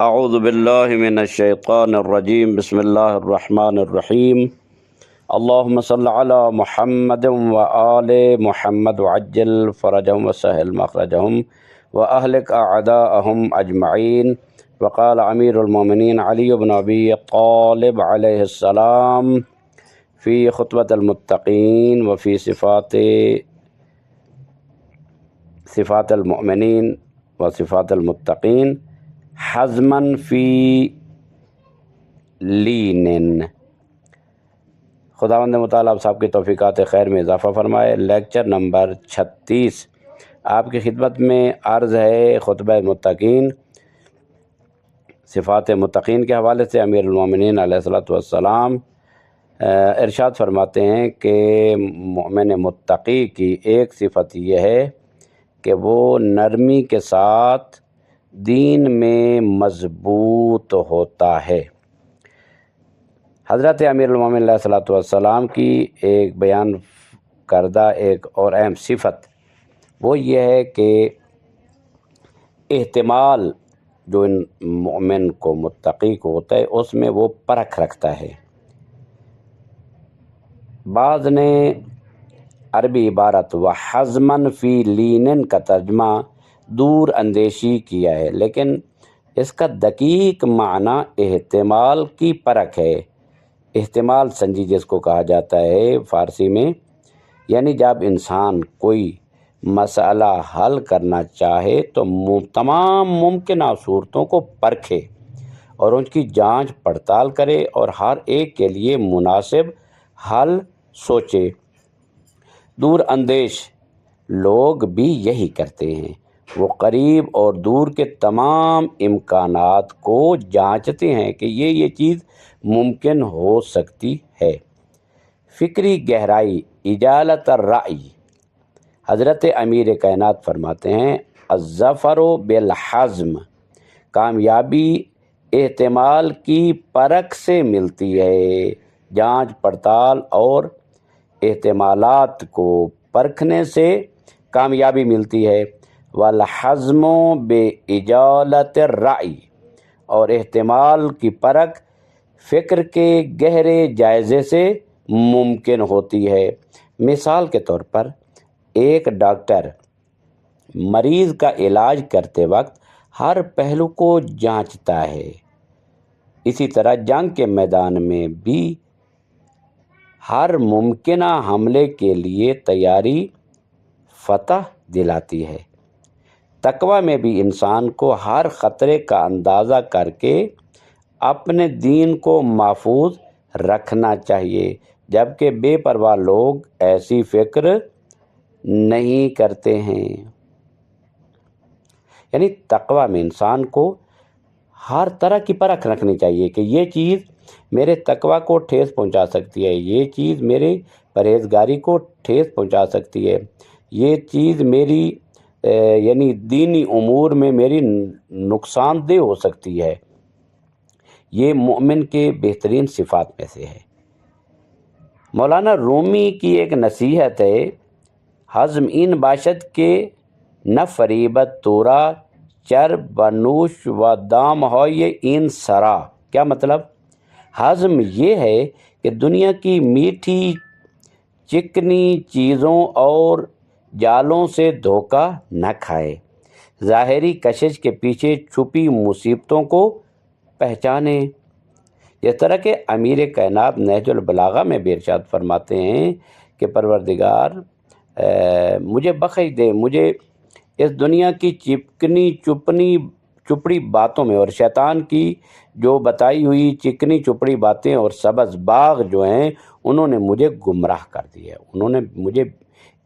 اعوذ باللہ من الشیطان الرجیم بسم اللہ الرحمن الرحیم اللہم صل علی محمد وآل محمد وعجل فرجہم وسہل مخرجہم واہلک اعداءہم اجمعین۔ وقال امیر المومنین علی بن ابی طالب علیہ السلام فی خطبۃ المتقین وفی صفات المؤمنین وصفات المتقین حزماً فی لینن۔ خداوند متعالی آپ صاحب کی توفیقات خیر میں اضافہ فرمائے۔ لیکچر نمبر 36 آپ کی خدمت میں عرض ہے۔ خطبہ متقین، صفات متقین کے حوالے سے امیر المومنین علیہ السلام ارشاد فرماتے ہیں کہ مومن متقی کی ایک صفت یہ ہے کہ وہ نرمی کے ساتھ دین میں مضبوط ہوتا ہے۔ حضرت امیر المومنین علیہ السلام کی ایک بیان کردہ ایک اور اہم صفت وہ یہ ہے کہ احتمال جو ان مومن کو متقی کو ہوتا ہے اس میں وہ پرکھ رکھتا ہے۔ بعض نے عربی عبارت وحزماً فی لینن کا ترجمہ دور اندیشی کیا ہے، لیکن اس کا دقیق معنی احتمال کی پرکھ ہے۔ احتمال سنجی جس کو کہا جاتا ہے فارسی میں، یعنی جب انسان کوئی مسئلہ حل کرنا چاہے تو تمام ممکنہ صورتوں کو پرکھے اور ان کی جانچ پڑتال کرے اور ہر ایک کے لیے مناسب حل سوچے۔ دور اندیش لوگ بھی یہی کرتے ہیں، وہ قریب اور دور کے تمام امکانات کو جانچتے ہیں کہ یہ چیز ممکن ہو سکتی ہے۔ فکری گہرائی، اجالت الرأی۔ حضرت امیر کائنات فرماتے ہیں الظفر بالحزم، کامیابی احتمال کی پرکھ سے ملتی ہے۔ جانچ پڑتال اور احتمالات کو پرکھنے سے کامیابی ملتی ہے۔ والحزم باجالت الرأی، اور احتمال کی پرکھ فکر کے گہرے جائزے سے ممکن ہوتی ہے۔ مثال کے طور پر ایک ڈاکٹر مریض کا علاج کرتے وقت ہر پہلو کو جانچتا ہے، اسی طرح جنگ کے میدان میں بھی ہر ممکنہ حملے کے لیے تیاری فتح دلاتی ہے۔ تقویٰ میں بھی انسان کو ہر خطرے کا اندازہ کر کے اپنے دین کو محفوظ رکھنا چاہیے، جبکہ بے پرواہ لوگ ایسی فکر نہیں کرتے ہیں۔ یعنی تقویٰ میں انسان کو ہر طرح کی پرکھ رکھنی چاہیے کہ یہ چیز میرے تقویٰ کو ٹھیس پہنچا سکتی ہے، یہ چیز میرے پرہیزگاری کو ٹھیس پہنچا سکتی ہے، یہ چیز میری یعنی دینی امور میں میری نقصان دہ ہو سکتی ہے۔ یہ مومن کے بہترین صفات میں سے ہے۔ مولانا رومی کی ایک نصیحت ہے حزم این باشد کہ نہ فریبت تورا چر بنوش و دام ہوئے این سرا۔ کیا مطلب؟ حزم یہ ہے کہ دنیا کی میٹھی چکنی چیزوں اور جالوں سے دھوکہ نہ کھائے، ظاہری کشش کے پیچھے چھپی مصیبتوں کو پہچانے۔ اس طرح کے امیر کائنات نہج البلاغہ میں بھی ارشاد فرماتے ہیں کہ پروردگار مجھے بخش دے، مجھے اس دنیا کی چکنی چپڑی باتوں میں اور شیطان کی جو بتائی ہوئی چکنی چپڑی باتیں اور سبز باغ جو ہیں انہوں نے مجھے گمراہ کر دیا، انہوں نے مجھے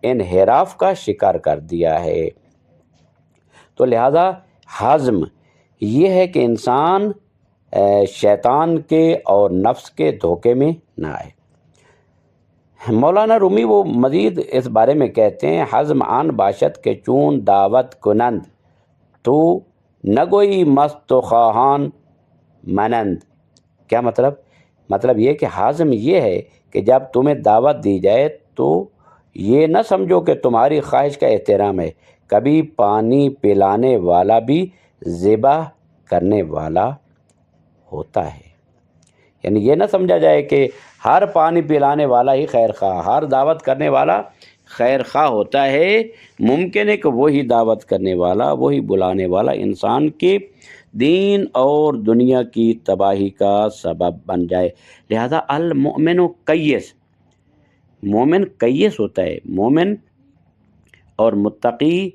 انحراف کا شکار کر دیا ہے۔ تو لہذا حزم یہ ہے کہ انسان شیطان کے اور نفس کے دھوکے میں نہ آئے۔ مولانا رومی وہ مزید اس بارے میں کہتے ہیں حزم آن باشد کے چون دعوت کنند تو نگوئی مست و خواہان منند۔ کیا مطلب؟ مطلب یہ کہ حزم یہ ہے کہ جب تمہیں دعوت دی جائے تو یہ نہ سمجھو کہ تمہاری خواہش کا احترام ہے، کبھی پانی پلانے والا بھی ذبح کرنے والا ہوتا ہے۔ یعنی یہ نہ سمجھا جائے کہ ہر پانی پلانے والا ہی خیر خواہ، ہر دعوت کرنے والا خیر خواہ ہوتا ہے۔ ممکن ہے کہ وہی دعوت کرنے والا، وہی بلانے والا انسان کے دین اور دنیا کی تباہی کا سبب بن جائے۔ لہذا المؤمن قیس، مومن قیس ہوتا ہے، مومن اور متقی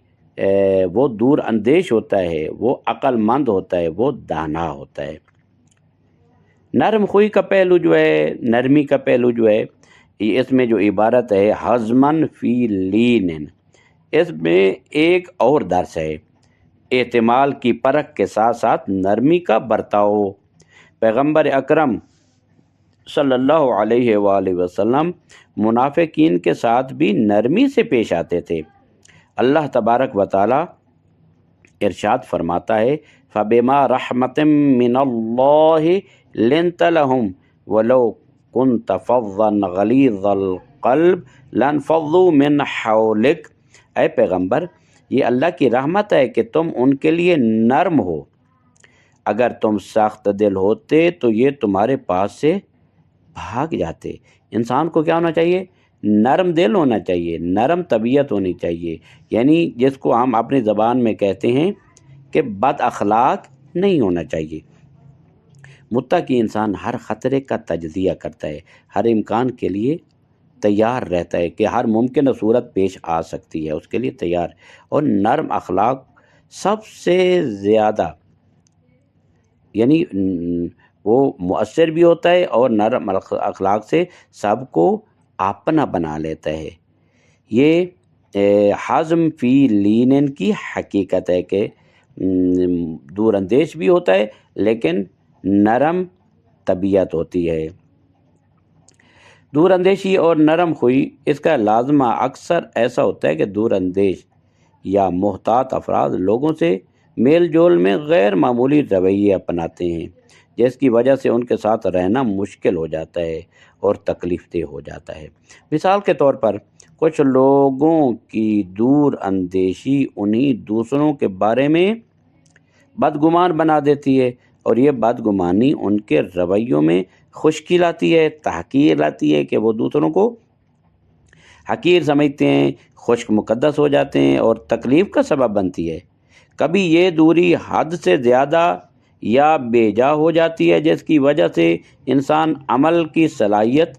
وہ دور اندیش ہوتا ہے، وہ عقل مند ہوتا ہے، وہ دانا ہوتا ہے۔ نرم خوئی کا پہلو جو ہے، نرمی کا پہلو جو ہے، اس میں جو عبارت ہے حزمن فی لینن، اس میں ایک اور درس ہے، احتمال کی پرکھ کے ساتھ ساتھ نرمی کا برتاؤ۔ پیغمبر اکرم صلی اللہ علیہ وآلہ وسلم منافقین کے ساتھ بھی نرمی سے پیش آتے تھے۔ اللہ تبارک و تعالی ارشاد فرماتا ہے فَبِمَا رَحْمَةٍ مِّنَ اللَّهِ لِنْتَ لَهُمْ وَلَوْ كُنْتَ فَظًّا غَلِيظَ الْقَلْبِ لَانفَضُّوا مِنْ حَوْلِكَ، اے پیغمبر یہ اللہ کی رحمت ہے کہ تم ان کے لیے نرم ہو، اگر تم سخت دل ہوتے تو یہ تمہارے پاس سے بھاگ جاتے۔ انسان کو کیا ہونا چاہیے؟ نرم دل ہونا چاہیے، نرم طبیعت ہونی چاہیے، یعنی جس کو ہم اپنی زبان میں کہتے ہیں کہ بد اخلاق نہیں ہونا چاہیے۔ متقی انسان ہر خطرے کا تجزیہ کرتا ہے، ہر امکان کے لیے تیار رہتا ہے کہ ہر ممکنہ صورت پیش آ سکتی ہے، اس کے لیے تیار، اور نرم اخلاق سب سے زیادہ یعنی وہ مؤثر بھی ہوتا ہے اور نرم اخلاق سے سب کو اپنا بنا لیتا ہے۔ یہ حزم فی لینن کی حقیقت ہے کہ دور اندیش بھی ہوتا ہے لیکن نرم طبیعت ہوتی ہے۔ دور اندیشی اور نرم خوئی، اس کا لازمہ اکثر ایسا ہوتا ہے کہ دور اندیش یا محتاط افراد لوگوں سے میل جول میں غیر معمولی رویے اپناتے ہیں، جس کی وجہ سے ان کے ساتھ رہنا مشکل ہو جاتا ہے اور تکلیف دہ ہو جاتا ہے۔ مثال کے طور پر کچھ لوگوں کی دور اندیشی انہیں دوسروں کے بارے میں بدگمان بنا دیتی ہے، اور یہ بدگمانی ان کے رویوں میں خشکی لاتی ہے، تحقیر لاتی ہے کہ وہ دوسروں کو حقیر سمجھتے ہیں، خشک مقدس ہو جاتے ہیں اور تکلیف کا سبب بنتی ہے۔ کبھی یہ دوری حد سے زیادہ یا بے جا ہو جاتی ہے، جس کی وجہ سے انسان عمل کی صلاحیت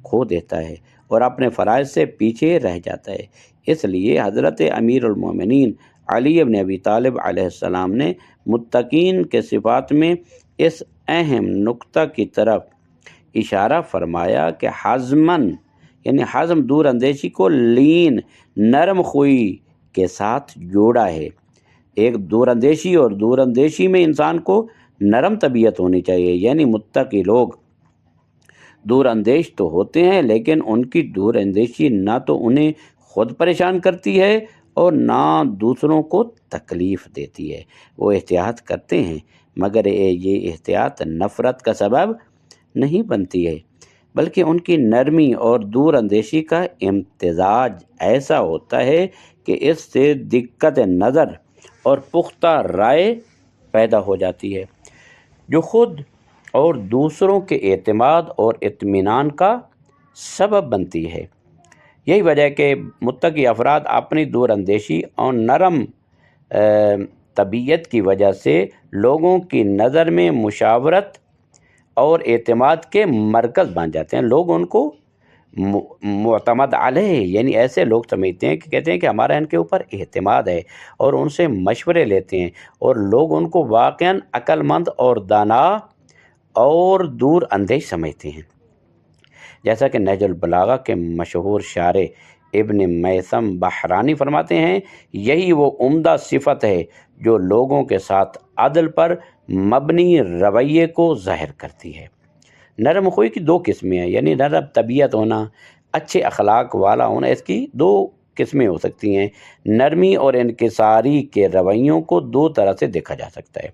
کھو دیتا ہے اور اپنے فرائض سے پیچھے رہ جاتا ہے۔ اس لیے حضرت امیر المومنین علی بن ابی طالب علیہ السلام نے متقین کے صفات میں اس اہم نقطہ کی طرف اشارہ فرمایا کہ حزمن یعنی حزم دور اندیشی کو لین نرم خوئی کے ساتھ جوڑا ہے۔ ایک دور اندیشی اور دور اندیشی میں انسان کو نرم طبیعت ہونی چاہیے، یعنی متقی لوگ دور اندیش تو ہوتے ہیں لیکن ان کی دور اندیشی نہ تو انہیں خود پریشان کرتی ہے اور نہ دوسروں کو تکلیف دیتی ہے۔ وہ احتیاط کرتے ہیں مگر یہ احتیاط نفرت کا سبب نہیں بنتی ہے، بلکہ ان کی نرمی اور دور اندیشی کا امتزاج ایسا ہوتا ہے کہ اس سے دقت نظر اور پختہ رائے پیدا ہو جاتی ہے، جو خود اور دوسروں کے اعتماد اور اطمینان کا سبب بنتی ہے۔ یہی وجہ ہے کہ متقی افراد اپنی دور اندیشی اور نرم طبیعت کی وجہ سے لوگوں کی نظر میں مشاورت اور اعتماد کے مرکز بن جاتے ہیں۔ لوگ ان کو معتمد علیہ یعنی ایسے لوگ سمجھتے ہیں کہ کہتے ہیں کہ ہمارا ان کے اوپر اعتماد ہے اور ان سے مشورے لیتے ہیں، اور لوگ ان کو واقعاً عقل مند اور دانا اور دور اندیش سمجھتے ہیں۔ جیسا کہ نہج البلاغہ کے مشہور شاعر ابن میثم بحرانی فرماتے ہیں، یہی وہ عمدہ صفت ہے جو لوگوں کے ساتھ عدل پر مبنی رویے کو ظاہر کرتی ہے۔ نرم خوئی کی دو قسمیں ہیں، یعنی نرم طبیعت ہونا، اچھے اخلاق والا ہونا، اس کی دو قسمیں ہو سکتی ہیں۔ نرمی اور انکساری کے رویوں کو دو طرح سے دیکھا جا سکتا ہے۔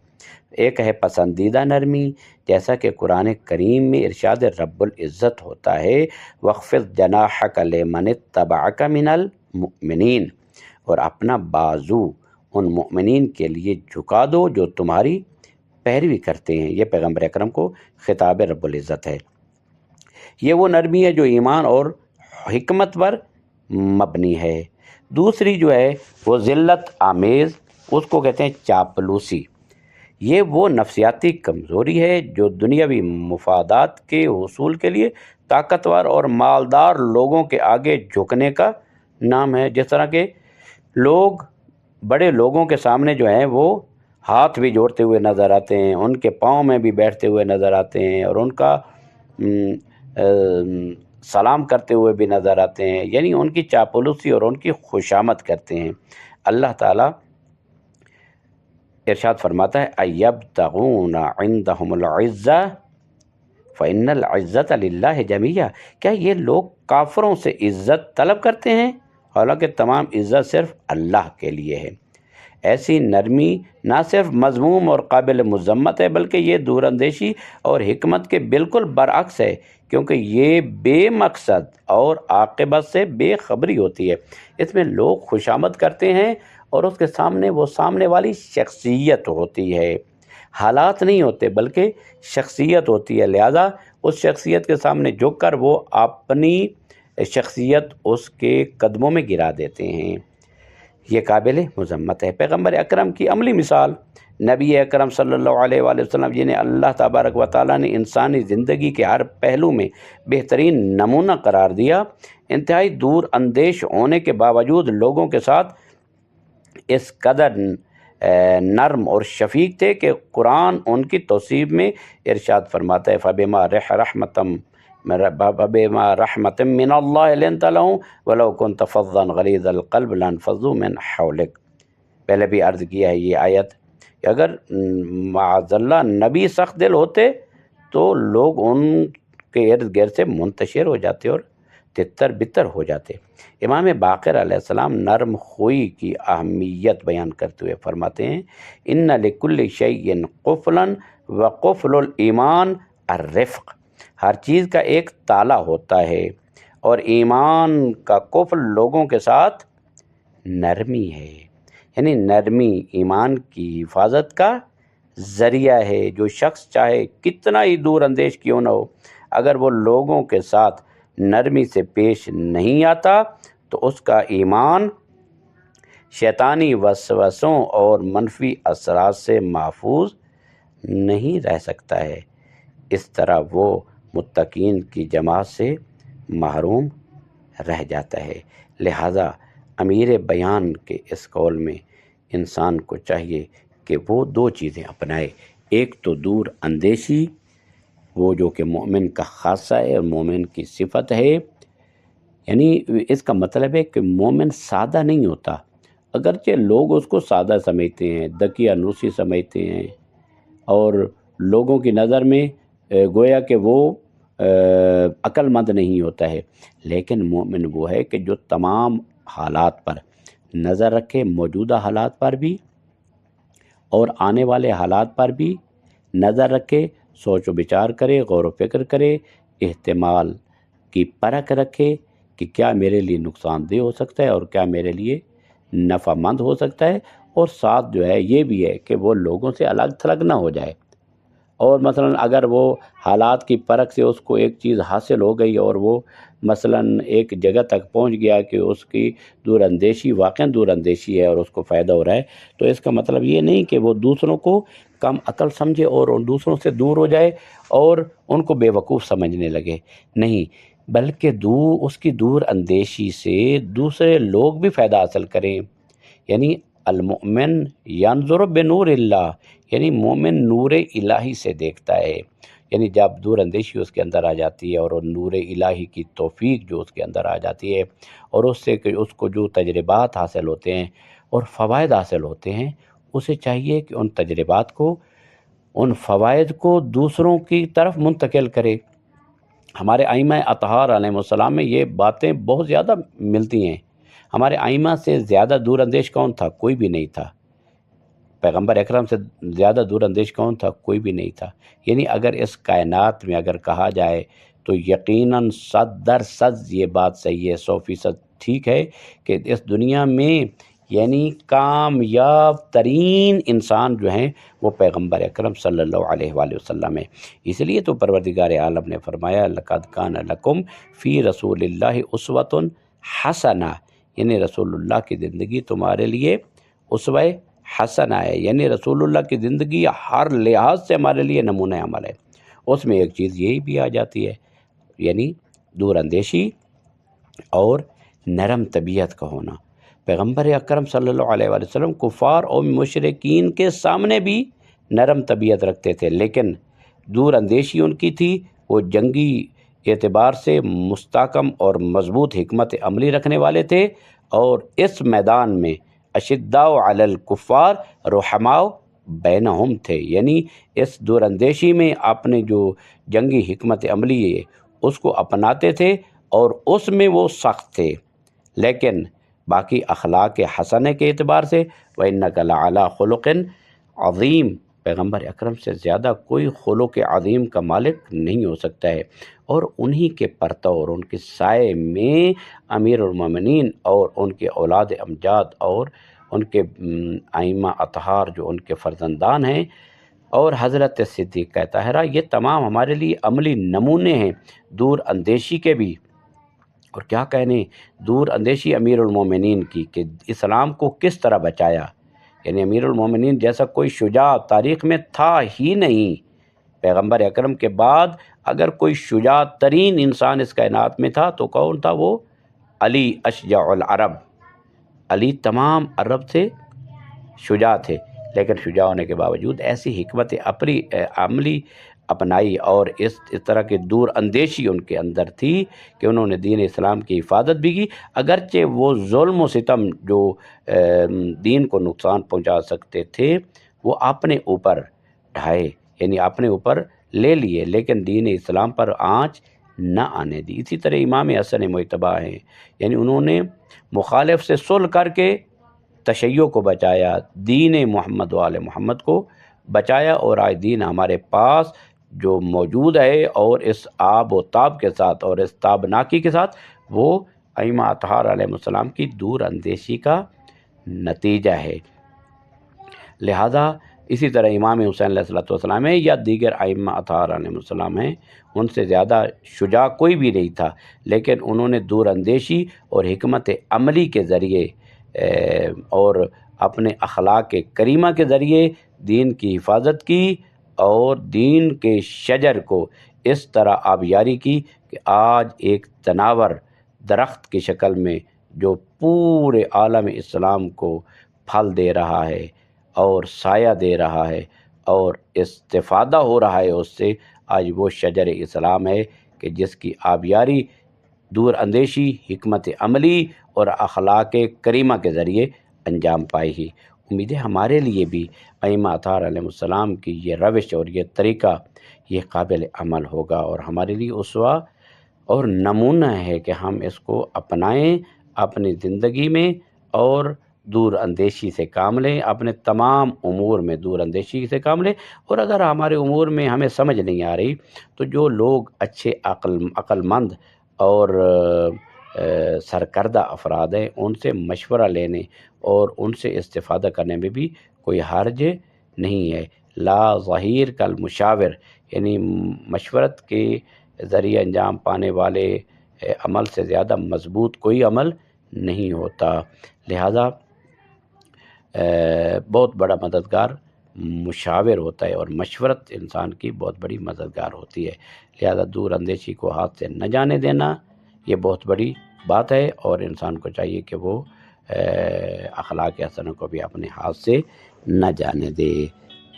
ایک ہے پسندیدہ نرمی، جیسا کہ قرآن کریم میں ارشاد رب العزت ہوتا ہے وَاخْفِضْ جَنَاحَكَ لِمَنِ اتَّبَعَكَ مِنَ الْمُؤْمِنِينَ، اور اپنا بازو ان مؤمنین کے لیے جھکا دو جو تمہاری پیروی کرتے ہیں۔ یہ پیغمبر اکرم کو خطاب رب العزت ہے۔ یہ وہ نرمی ہے جو ایمان اور حکمت پر مبنی ہے۔ دوسری جو ہے وہ ذلت آمیز، اس کو کہتے ہیں چاپلوسی۔ یہ وہ نفسیاتی کمزوری ہے جو دنیاوی مفادات کے حصول کے لیے طاقتور اور مالدار لوگوں کے آگے جھکنے کا نام ہے۔ جس طرح کے لوگ بڑے لوگوں کے سامنے جو ہیں وہ ہاتھ بھی جوڑتے ہوئے نظر آتے ہیں، ان کے پاؤں میں بھی بیٹھتے ہوئے نظر آتے ہیں، اور ان کا سلام کرتے ہوئے بھی نظر آتے ہیں، یعنی ان کی چاپلوسی اور ان کی خوشامد کرتے ہیں۔ اللہ تعالیٰ ارشاد فرماتا ہے ایبتغون عندہم العزہ فإن العزۃ للہ جمیعا، کیا یہ لوگ کافروں سے عزت طلب کرتے ہیں؟ حالانکہ تمام عزت صرف اللہ کے لیے ہے۔ ایسی نرمی نہ صرف مذموم اور قابل مذمت ہے بلکہ یہ دور اندیشی اور حکمت کے بالکل برعکس ہے، کیونکہ یہ بے مقصد اور عاقبت سے بے خبری ہوتی ہے۔ اس میں لوگ خوشامد کرتے ہیں اور اس کے سامنے وہ سامنے والی شخصیت ہوتی ہے، حالات نہیں ہوتے بلکہ شخصیت ہوتی ہے، لہذا اس شخصیت کے سامنے جھک کر وہ اپنی شخصیت اس کے قدموں میں گرا دیتے ہیں۔ یہ قابل مذمت ہے۔ پیغمبر اکرم کی عملی مثال نبی اکرم صلی اللہ علیہ وآلہ وسلم، جنہیں اللہ تبارک و تعالیٰ نے انسانی زندگی کے ہر پہلو میں بہترین نمونہ قرار دیا، انتہائی دور اندیش ہونے کے باوجود لوگوں کے ساتھ اس قدر نرم اور شفیق تھے کہ قرآن ان کی توصیف میں ارشاد فرماتا ہے فَبِمَا رحمت من اللہ لنت لہم ولو کنت فظا غلیظ القلب لانفضوا من حولک۔ پہلے بھی عرض کیا ہے یہ آیت کہ اگر معاذ اللہ نبی سخت دل ہوتے تو لوگ ان کے ارد گرد سے منتشر ہو جاتے اور تتر بتر ہو جاتے۔ امام باقر علیہ السلام نرم خوئی کی اہمیت بیان کرتے ہوئے فرماتے ہیں ان لکل شیء قفلا وقفل الایمان الرفق، ہر چیز کا ایک تالا ہوتا ہے اور ایمان کا قفل لوگوں کے ساتھ نرمی ہے، یعنی نرمی ایمان کی حفاظت کا ذریعہ ہے۔ جو شخص چاہے کتنا ہی دور اندیش کیوں نہ ہو، اگر وہ لوگوں کے ساتھ نرمی سے پیش نہیں آتا تو اس کا ایمان شیطانی وسوسوں اور منفی اثرات سے محفوظ نہیں رہ سکتا ہے۔ اس طرح وہ متقین کی جماعت سے محروم رہ جاتا ہے۔ لہٰذا امیر بیان کے اس قول میں انسان کو چاہیے کہ وہ دو چیزیں اپنائے، ایک تو دور اندیشی، وہ جو کہ مومن کا خاصہ ہے اور مومن کی صفت ہے، یعنی اس کا مطلب ہے کہ مومن سادہ نہیں ہوتا، اگرچہ لوگ اس کو سادہ سمجھتے ہیں، دقیانوسی سمجھتے ہیں، اور لوگوں کی نظر میں گویا کہ وہ عقل مند نہیں ہوتا ہے، لیکن مومن وہ ہے کہ جو تمام حالات پر نظر رکھے، موجودہ حالات پر بھی اور آنے والے حالات پر بھی نظر رکھے، سوچ و بچار کرے، غور و فکر کرے، احتمال کی پرکھ رکھے کہ کیا میرے لیے نقصان دہ ہو سکتا ہے اور کیا میرے لیے نفع مند ہو سکتا ہے، اور ساتھ جو ہے یہ بھی ہے کہ وہ لوگوں سے الگ تھلگ نہ ہو جائے، اور مثلا اگر وہ حالات کی پرکھ سے اس کو ایک چیز حاصل ہو گئی اور وہ مثلا ایک جگہ تک پہنچ گیا کہ اس کی دور اندیشی واقعا دور اندیشی ہے اور اس کو فائدہ ہو رہا ہے، تو اس کا مطلب یہ نہیں کہ وہ دوسروں کو کم عقل سمجھے اور ان دوسروں سے دور ہو جائے اور ان کو بے وقوف سمجھنے لگے، نہیں، بلکہ اس کی دور اندیشی سے دوسرے لوگ بھی فائدہ حاصل کریں۔ یعنی المؤمن ینظر بنور اللہ، یعنی مومن نور الہی سے دیکھتا ہے، یعنی جب دور اندیشی اس کے اندر آ جاتی ہے اور نور الہی کی توفیق جو اس کے اندر آ جاتی ہے اور اس سے کہ اس کو جو تجربات حاصل ہوتے ہیں اور فوائد حاصل ہوتے ہیں، اسے چاہیے کہ ان تجربات کو، ان فوائد کو دوسروں کی طرف منتقل کرے۔ ہمارے ائمہ اطہار علیہ السلام میں یہ باتیں بہت زیادہ ملتی ہیں۔ ہمارے ائمہ سے زیادہ دور اندیش کون تھا؟ کوئی بھی نہیں تھا۔ پیغمبر اکرم سے زیادہ دور اندیش کون تھا؟ کوئی بھی نہیں تھا۔ یعنی اگر اس کائنات میں اگر کہا جائے تو یقیناً 100% یہ بات صحیح ہے، 100% ٹھیک ہے کہ اس دنیا میں یعنی کامیاب ترین انسان جو ہیں وہ پیغمبر اکرم صلی اللہ علیہ وآلہ وسلم ہے۔ اس لیے تو پروردگار عالم نے فرمایا لقد کان لکم فی رسول اللہ اسوۃ حسنہ، یعنی رسول اللہ کی زندگی تمہارے لیے اسوہ حسنہ ہے، یعنی رسول اللہ کی زندگی ہر لحاظ سے ہمارے لیے نمونہ عمل ہے۔ اس میں ایک چیز یہی بھی آ جاتی ہے، یعنی دور اندیشی اور نرم طبیعت کا ہونا۔ پیغمبر اکرم صلی اللہ علیہ وآلہ وسلم کفار اور مشرکین کے سامنے بھی نرم طبیعت رکھتے تھے، لیکن دور اندیشی ان کی تھی۔ وہ جنگی اعتبار سے مستحکم اور مضبوط حکمت عملی رکھنے والے تھے، اور اس میدان میں اشداء علی الکفار رحماء بینہم تھے، یعنی اس دور اندیشی میں اپنے جو جنگی حکمت عملی ہے اس کو اپناتے تھے اور اس میں وہ سخت تھے، لیکن باقی اخلاق حسنہ کے اعتبار سے وَإِنَّكَ لَعَلَىٰ خُلُقٍ عظیم، پیغمبر اکرم سے زیادہ کوئی خلق عظیم کا مالک نہیں ہو سکتا ہے۔ اور انہی کے پرتو اور ان کے سائے میں امیر المومنین اور ان کے اولاد امجاد اور ان کے ائمہ اطہار جو ان کے فرزندان ہیں، اور حضرت صدیقہ طاہرہ، یہ تمام ہمارے لیے عملی نمونے ہیں دور اندیشی کے بھی۔ اور کیا کہنے دور اندیشی امیر المومنین کی، کہ اسلام کو کس طرح بچایا، یعنی امیر المومنین جیسا کوئی شجاع تاریخ میں تھا ہی نہیں۔ پیغمبر اکرم کے بعد اگر کوئی شجاع ترین انسان اس کائنات میں تھا تو کون تھا؟ وہ علی اشجع العرب۔ علی تمام عرب سے شجاع تھے، لیکن شجاع ہونے کے باوجود ایسی حکمت عملی اپنائی اور اس طرح کی دور اندیشی ان کے اندر تھی کہ انہوں نے دین اسلام کی حفاظت بھی کی، اگرچہ وہ ظلم و ستم جو دین کو نقصان پہنچا سکتے تھے وہ اپنے اوپر ڈھائے، یعنی اپنے اوپر لے لیے، لیکن دین اسلام پر آنچ نہ آنے دی۔ اسی طرح امام حسن مجتبیٰ ہیں، یعنی انہوں نے مخالف سے صلح کر کے تشیع کو بچایا، دین محمد و آل محمد کو بچایا، اور آج دین ہمارے پاس جو موجود ہے اور اس آب و تاب کے ساتھ اور اس تابناکی کے ساتھ، وہ ائمہ اطہار علیہ السلام کی دور اندیشی کا نتیجہ ہے۔ لہذا اسی طرح امام حسین علیہ السلام ہیں یا دیگر ائمہ اطہار علیہ السلام ہیں، ان سے زیادہ شجاع کوئی بھی نہیں تھا، لیکن انہوں نے دور اندیشی اور حکمت عملی کے ذریعے اور اپنے اخلاق کریمہ کے ذریعے دین کی حفاظت کی اور دین کے شجر کو اس طرح آبیاری کی کہ آج ایک تناور درخت کی شکل میں جو پورے عالم اسلام کو پھل دے رہا ہے اور سایہ دے رہا ہے اور استفادہ ہو رہا ہے اس سے، آج وہ شجر اسلام ہے کہ جس کی آبیاری دور اندیشی، حکمت عملی اور اخلاق کریمہ کے ذریعے انجام پائی ہی۔ امید ہے ہمارے لیے بھی ائمہ اطہار علیہ السلام کی یہ روش اور یہ طریقہ یہ قابل عمل ہوگا، اور ہمارے لیے اسوہ اور نمونہ ہے کہ ہم اس کو اپنائیں اپنی زندگی میں اور دور اندیشی سے کام لیں، اپنے تمام امور میں دور اندیشی سے کام لیں۔ اور اگر ہمارے امور میں ہمیں سمجھ نہیں آ رہی تو جو لوگ اچھے عقل مند اور سرکردہ افراد ہیں ان سے مشورہ لینے اور ان سے استفادہ کرنے میں بھی کوئی حرج نہیں ہے۔ لا ظہیر کل مشاور، یعنی مشورت کے ذریعے انجام پانے والے عمل سے زیادہ مضبوط کوئی عمل نہیں ہوتا۔ لہذا بہت بڑا مددگار مشاور ہوتا ہے، اور مشورت انسان کی بہت بڑی مددگار ہوتی ہے۔ لہذا دور اندیشی کو ہاتھ سے نہ جانے دینا یہ بہت بڑی بات ہے، اور انسان کو چاہیے کہ وہ اخلاق حسنہ کو بھی اپنے ہاتھ سے نہ جانے دے۔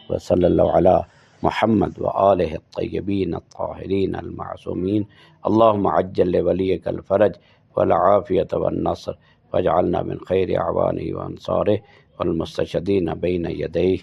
وصلی اللہ علی محمد وآلہ الطیبین الطاہرین المعصومین۔ اللہم عجل لولیک الفرج والعافیۃ والنصر واجعلنا من خیر اعوانہ وانصارہ والمستشہدین بین یدیہ۔